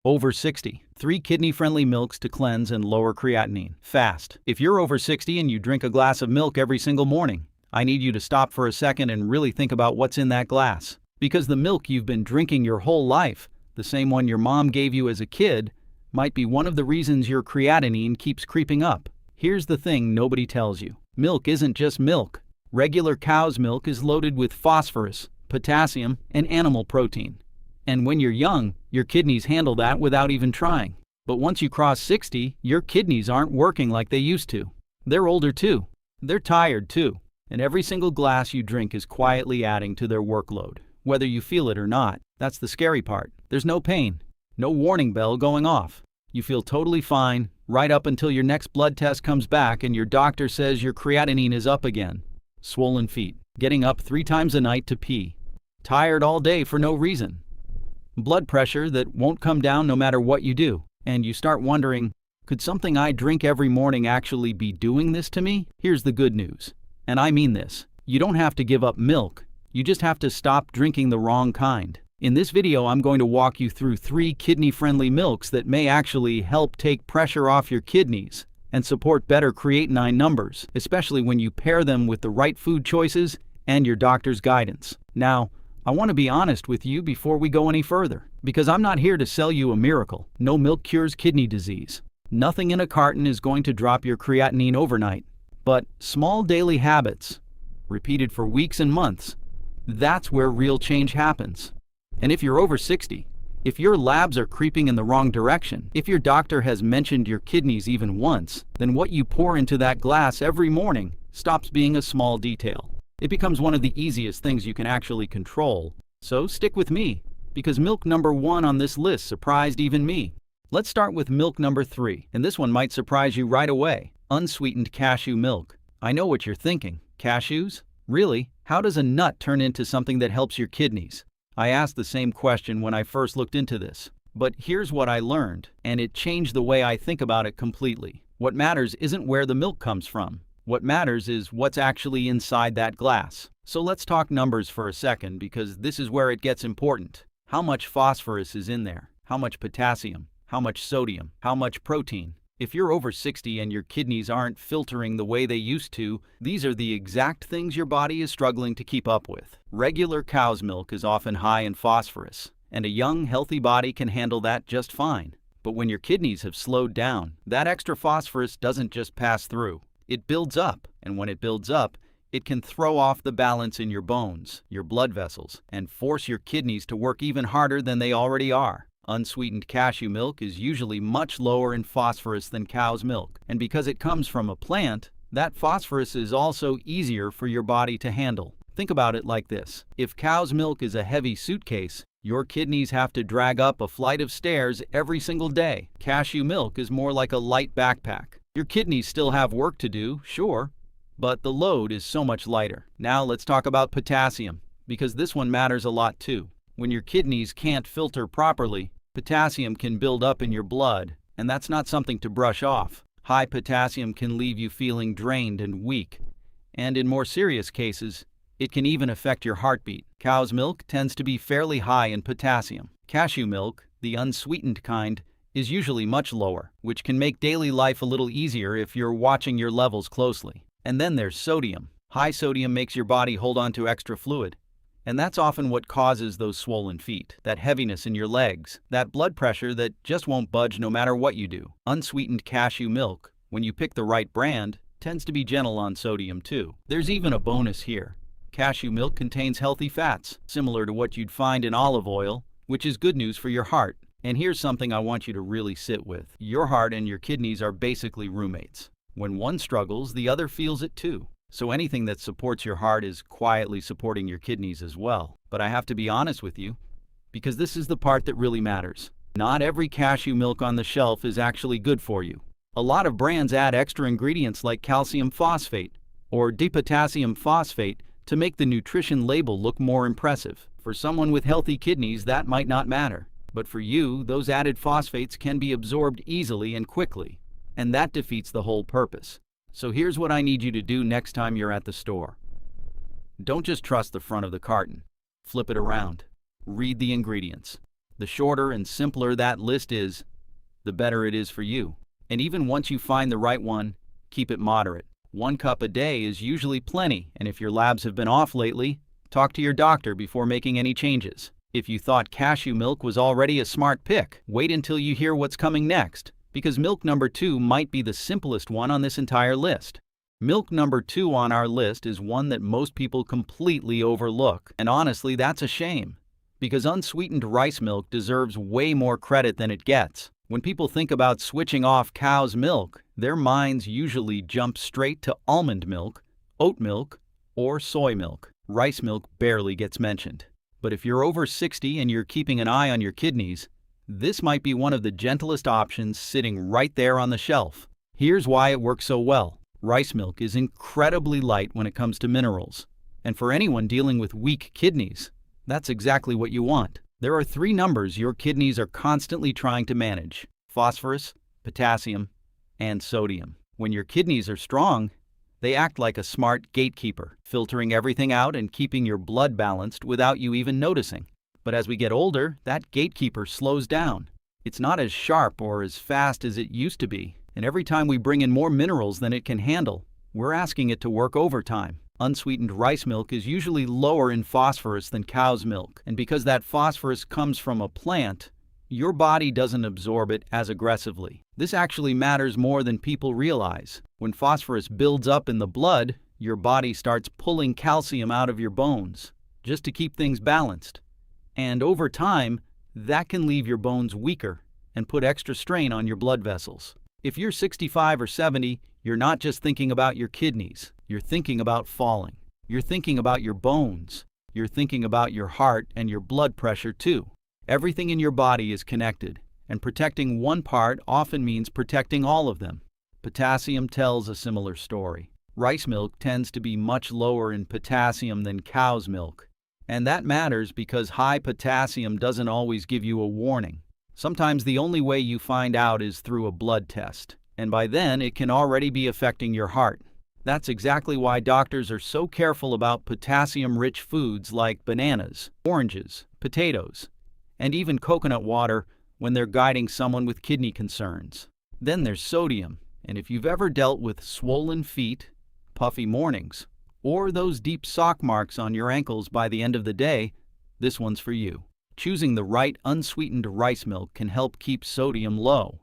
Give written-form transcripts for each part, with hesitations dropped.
Over 60. 3 kidney-friendly milks to cleanse and lower creatinine. Fast. If you're over 60 and you drink a glass of milk every single morning, I need you to stop for a second and really think about what's in that glass. Because the milk you've been drinking your whole life, the same one your mom gave you as a kid, might be one of the reasons your creatinine keeps creeping up. Here's the thing nobody tells you. Milk isn't just milk. Regular cow's milk is loaded with phosphorus, potassium, and animal protein. And when you're young, your kidneys handle that without even trying. But once you cross 60, your kidneys aren't working like they used to. They're older too. They're tired too. And every single glass you drink is quietly adding to their workload. Whether you feel it or not, that's the scary part. There's no pain, no warning bell going off. You feel totally fine, right up until your next blood test comes back and your doctor says your creatinine is up again. Swollen feet, getting up 3 times a night to pee. Tired all day for no reason. Blood pressure that won't come down no matter what you do. And you start wondering, could something I drink every morning actually be doing this to me? Here's the good news. And I mean this. You don't have to give up milk. You just have to stop drinking the wrong kind. In this video, I'm going to walk you through 3 kidney-friendly milks that may actually help take pressure off your kidneys and support better creatinine numbers, especially when you pair them with the right food choices and your doctor's guidance. Now, I want to be honest with you before we go any further, because I'm not here to sell you a miracle. No milk cures kidney disease. Nothing in a carton is going to drop your creatinine overnight. But small daily habits, repeated for weeks and months, that's where real change happens. And if you're over 60, if your labs are creeping in the wrong direction, if your doctor has mentioned your kidneys even once, then what you pour into that glass every morning stops being a small detail. It becomes one of the easiest things you can actually control. So stick with me, because milk number 1 on this list surprised even me. Let's start with milk number 3, and this one might surprise you right away. Unsweetened cashew milk. I know what you're thinking. Cashews? Really? How does a nut turn into something that helps your kidneys? I asked the same question when I first looked into this. But here's what I learned, and it changed the way I think about it completely. What matters isn't where the milk comes from. What matters is what's actually inside that glass. So let's talk numbers for a second, because this is where it gets important. How much phosphorus is in there? How much potassium? How much sodium? How much protein? If you're over 60 and your kidneys aren't filtering the way they used to, these are the exact things your body is struggling to keep up with. Regular cow's milk is often high in phosphorus, and a young, healthy body can handle that just fine. But when your kidneys have slowed down, that extra phosphorus doesn't just pass through. It builds up, and when it builds up, it can throw off the balance in your bones, your blood vessels, and force your kidneys to work even harder than they already are. Unsweetened cashew milk is usually much lower in phosphorus than cow's milk, and because it comes from a plant, that phosphorus is also easier for your body to handle. Think about it like this. If cow's milk is a heavy suitcase, your kidneys have to drag up a flight of stairs every single day. Cashew milk is more like a light backpack. Your kidneys still have work to do, sure, but the load is so much lighter. Now let's talk about potassium, because this one matters a lot too. When your kidneys can't filter properly, potassium can build up in your blood, and that's not something to brush off. High potassium can leave you feeling drained and weak, and in more serious cases, it can even affect your heartbeat. Cow's milk tends to be fairly high in potassium. Cashew milk, the unsweetened kind, is usually much lower, which can make daily life a little easier if you're watching your levels closely. And then there's sodium. High sodium makes your body hold on to extra fluid. And that's often what causes those swollen feet, that heaviness in your legs, that blood pressure that just won't budge no matter what you do. Unsweetened cashew milk, when you pick the right brand, tends to be gentle on sodium too. There's even a bonus here. Cashew milk contains healthy fats, similar to what you'd find in olive oil, which is good news for your heart. And here's something I want you to really sit with. Your heart and your kidneys are basically roommates. When one struggles, the other feels it too. So anything that supports your heart is quietly supporting your kidneys as well. But I have to be honest with you, because this is the part that really matters. Not every cashew milk on the shelf is actually good for you. A lot of brands add extra ingredients like calcium phosphate or dipotassium phosphate to make the nutrition label look more impressive. For someone with healthy kidneys, that might not matter. But for you, those added phosphates can be absorbed easily and quickly, and that defeats the whole purpose. So here's what I need you to do next time you're at the store. Don't just trust the front of the carton. Flip it around. Read the ingredients. The shorter and simpler that list is, the better it is for you. And even once you find the right one, keep it moderate. 1 cup a day is usually plenty, and if your labs have been off lately, talk to your doctor before making any changes. If you thought cashew milk was already a smart pick, wait until you hear what's coming next, because milk number 2 might be the simplest one on this entire list. Milk number 2 on our list is one that most people completely overlook, and honestly, that's a shame, because unsweetened rice milk deserves way more credit than it gets. When people think about switching off cow's milk, their minds usually jump straight to almond milk, oat milk, or soy milk. Rice milk barely gets mentioned. But if you're over 60 and you're keeping an eye on your kidneys, this might be one of the gentlest options sitting right there on the shelf. Here's why it works so well. Rice milk is incredibly light when it comes to minerals. And for anyone dealing with weak kidneys, that's exactly what you want. There are 3 numbers your kidneys are constantly trying to manage: phosphorus, potassium, and sodium. When your kidneys are strong, they act like a smart gatekeeper, filtering everything out and keeping your blood balanced without you even noticing. But as we get older, that gatekeeper slows down. It's not as sharp or as fast as it used to be, and every time we bring in more minerals than it can handle, we're asking it to work overtime. Unsweetened rice milk is usually lower in phosphorus than cow's milk, and because that phosphorus comes from a plant, your body doesn't absorb it as aggressively. This actually matters more than people realize. When phosphorus builds up in the blood, your body starts pulling calcium out of your bones, just to keep things balanced. And over time, that can leave your bones weaker and put extra strain on your blood vessels. If you're 65 or 70, you're not just thinking about your kidneys. You're thinking about falling. You're thinking about your bones. You're thinking about your heart and your blood pressure too. Everything in your body is connected, and protecting one part often means protecting all of them. Potassium tells a similar story. Rice milk tends to be much lower in potassium than cow's milk, and that matters because high potassium doesn't always give you a warning. Sometimes the only way you find out is through a blood test, and by then it can already be affecting your heart. That's exactly why doctors are so careful about potassium-rich foods like bananas, oranges, potatoes, and even coconut water when they're guiding someone with kidney concerns. Then there's sodium, and if you've ever dealt with swollen feet, puffy mornings, or those deep sock marks on your ankles by the end of the day, this one's for you. Choosing the right unsweetened rice milk can help keep sodium low,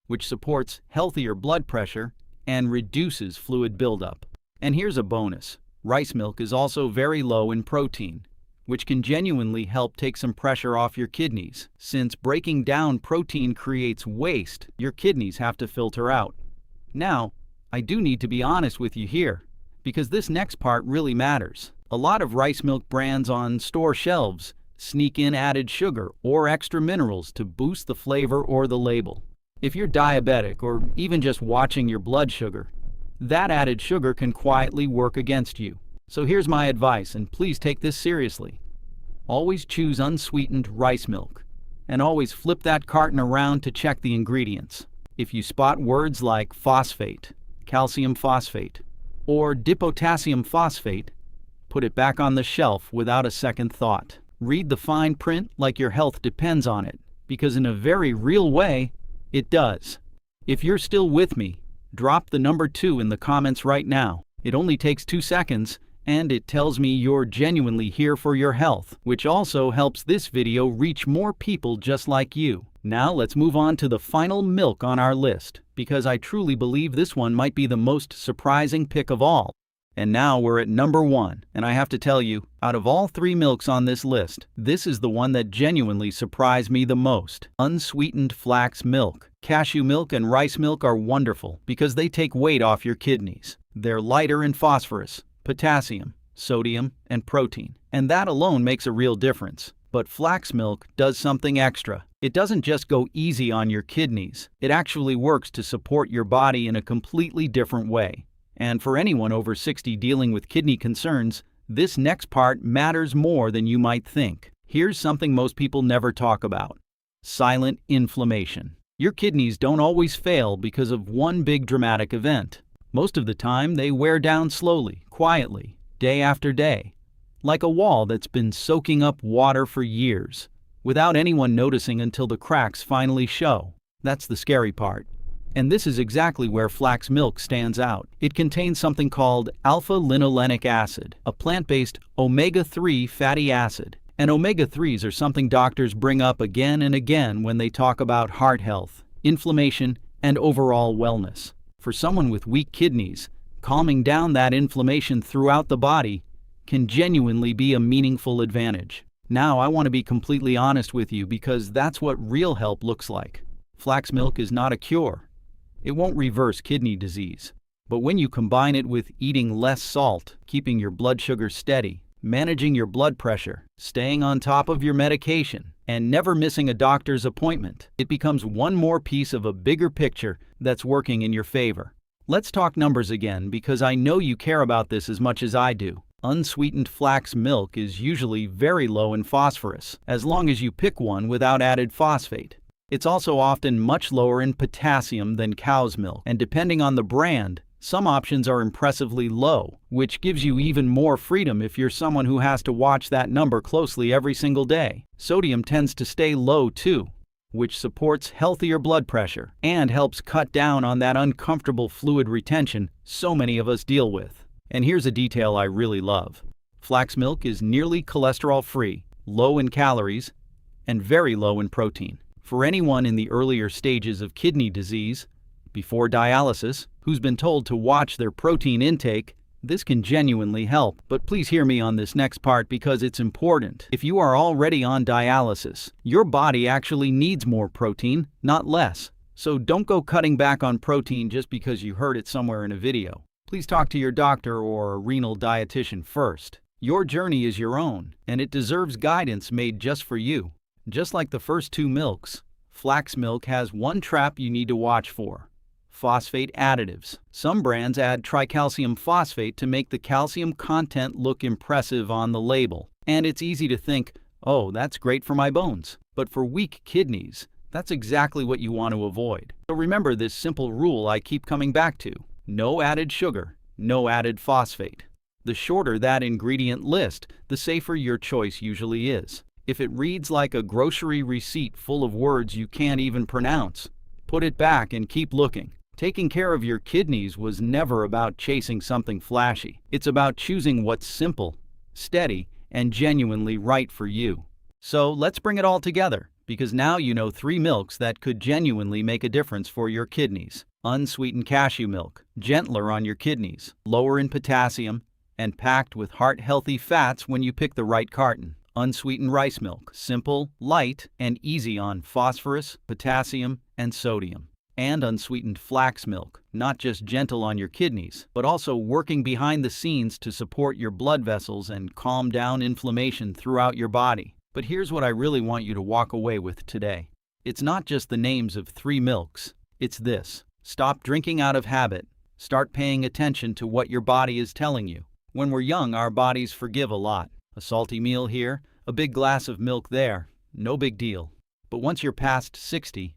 which supports healthier blood pressure and reduces fluid buildup. And here's a bonus. Rice milk is also very low in protein, which can genuinely help take some pressure off your kidneys. Since breaking down protein creates waste, your kidneys have to filter out. Now, I do need to be honest with you here, because this next part really matters. A lot of rice milk brands on store shelves sneak in added sugar or extra minerals to boost the flavor or the label. If you're diabetic or even just watching your blood sugar, that added sugar can quietly work against you. So here's my advice, and please take this seriously. Always choose unsweetened rice milk, and always flip that carton around to check the ingredients. If you spot words like phosphate, calcium phosphate, or dipotassium phosphate, put it back on the shelf without a second thought. Read the fine print like your health depends on it, because in a very real way, it does. If you're still with me, drop the number 2 in the comments right now. It only takes 2 seconds, and it tells me you're genuinely here for your health, which also helps this video reach more people just like you. Now let's move on to the final milk on our list, because I truly believe this one might be the most surprising pick of all. And now we're at number 1, and I have to tell you, out of all 3 milks on this list, this is the one that genuinely surprised me the most. Unsweetened Flax Milk. Cashew milk and rice milk are wonderful because they take weight off your kidneys. They're lighter in phosphorus, potassium, sodium, and protein, and that alone makes a real difference. But flax milk does something extra. It doesn't just go easy on your kidneys. It actually works to support your body in a completely different way. And for anyone over 60 dealing with kidney concerns, this next part matters more than you might think. Here's something most people never talk about: silent inflammation. Your kidneys don't always fail because of one big dramatic event. Most of the time, they wear down slowly, quietly, day after day, like a wall that's been soaking up water for years. without anyone noticing until the cracks finally show. That's the scary part. And this is exactly where flax milk stands out. It contains something called alpha-linolenic acid, a plant-based omega-3 fatty acid. And omega-3s are something doctors bring up again and again when they talk about heart health, inflammation, and overall wellness. For someone with weak kidneys, calming down that inflammation throughout the body can genuinely be a meaningful advantage. Now, I want to be completely honest with you because that's what real help looks like. Flax milk is not a cure. It won't reverse kidney disease. But when you combine it with eating less salt, keeping your blood sugar steady, managing your blood pressure, staying on top of your medication, and never missing a doctor's appointment, it becomes one more piece of a bigger picture that's working in your favor. Let's talk numbers again because I know you care about this as much as I do. Unsweetened flax milk is usually very low in phosphorus, as long as you pick one without added phosphate. It's also often much lower in potassium than cow's milk, and depending on the brand, some options are impressively low, which gives you even more freedom if you're someone who has to watch that number closely every single day. Sodium tends to stay low too, which supports healthier blood pressure and helps cut down on that uncomfortable fluid retention so many of us deal with. And here's a detail I really love. Flax milk is nearly cholesterol-free, low in calories, and very low in protein. For anyone in the earlier stages of kidney disease, before dialysis, who's been told to watch their protein intake, this can genuinely help. But please hear me on this next part because it's important. If you are already on dialysis, your body actually needs more protein, not less. So don't go cutting back on protein just because you heard it somewhere in a video. Please talk to your doctor or a renal dietitian first. Your journey is your own, and it deserves guidance made just for you. Just like the first two milks, flax milk has one trap you need to watch for: phosphate additives. Some brands add tricalcium phosphate to make the calcium content look impressive on the label. And it's easy to think, oh, that's great for my bones. But for weak kidneys, that's exactly what you want to avoid. So remember this simple rule I keep coming back to: no added sugar, no added phosphate. The shorter that ingredient list, the safer your choice usually is. If it reads like a grocery receipt full of words you can't even pronounce, put it back and keep looking. Taking care of your kidneys was never about chasing something flashy. It's about choosing what's simple, steady, and genuinely right for you. So let's bring it all together, because now you know 3 milks that could genuinely make a difference for your kidneys. Unsweetened cashew milk, gentler on your kidneys, lower in potassium, and packed with heart-healthy fats when you pick the right carton. Unsweetened rice milk, simple, light, and easy on phosphorus, potassium, and sodium. And unsweetened flax milk, not just gentle on your kidneys, but also working behind the scenes to support your blood vessels and calm down inflammation throughout your body. But here's what I really want you to walk away with today. It's not just the names of 3 milks, it's this: stop drinking out of habit. Start paying attention to what your body is telling you. When we're young, our bodies forgive a lot. A salty meal here, a big glass of milk there, no big deal. But once you're past 60,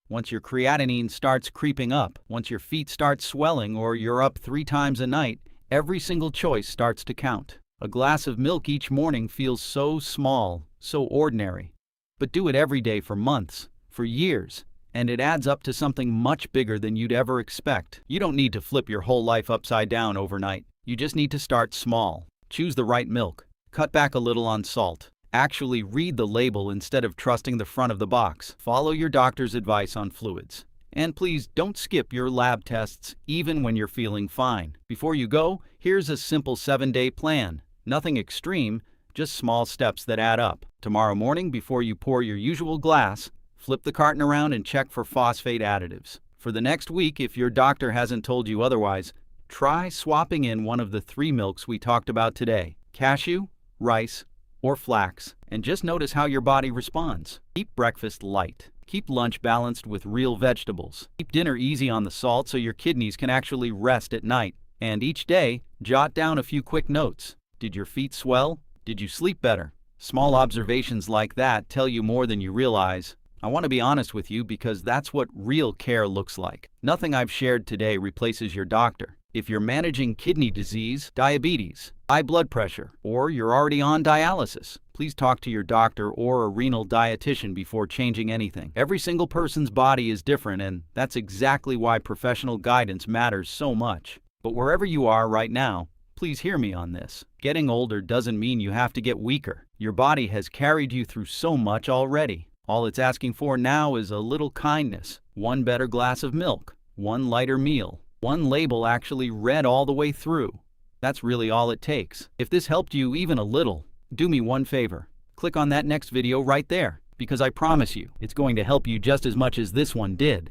once your creatinine starts creeping up, once your feet start swelling or you're up 3 times a night, every single choice starts to count. A glass of milk each morning feels so small, so ordinary. But do it every day for months, for years, and it adds up to something much bigger than you'd ever expect. You don't need to flip your whole life upside down overnight. You just need to start small. Choose the right milk. Cut back a little on salt. Actually read the label instead of trusting the front of the box. Follow your doctor's advice on fluids. And please don't skip your lab tests even when you're feeling fine. Before you go, here's a simple 7-day plan. Nothing extreme, just small steps that add up. Tomorrow morning, before you pour your usual glass, flip the carton around and check for phosphate additives. For the next week, if your doctor hasn't told you otherwise, try swapping in one of the 3 milks we talked about today: cashew, rice, or flax, and just notice how your body responds. Keep breakfast light. Keep lunch balanced with real vegetables. Keep dinner easy on the salt so your kidneys can actually rest at night. And each day, jot down a few quick notes. Did your feet swell? Did you sleep better? Small observations like that tell you more than you realize. I want to be honest with you because that's what real care looks like. Nothing I've shared today replaces your doctor. If you're managing kidney disease, diabetes, high blood pressure, or you're already on dialysis, please talk to your doctor or a renal dietitian before changing anything. Every single person's body is different, and that's exactly why professional guidance matters so much. But wherever you are right now, please hear me on this. Getting older doesn't mean you have to get weaker. Your body has carried you through so much already. All it's asking for now is a little kindness, one better glass of milk, one lighter meal, one label actually read all the way through. That's really all it takes. If this helped you even a little, do me one favor. Click on that next video right there, because I promise you, it's going to help you just as much as this one did.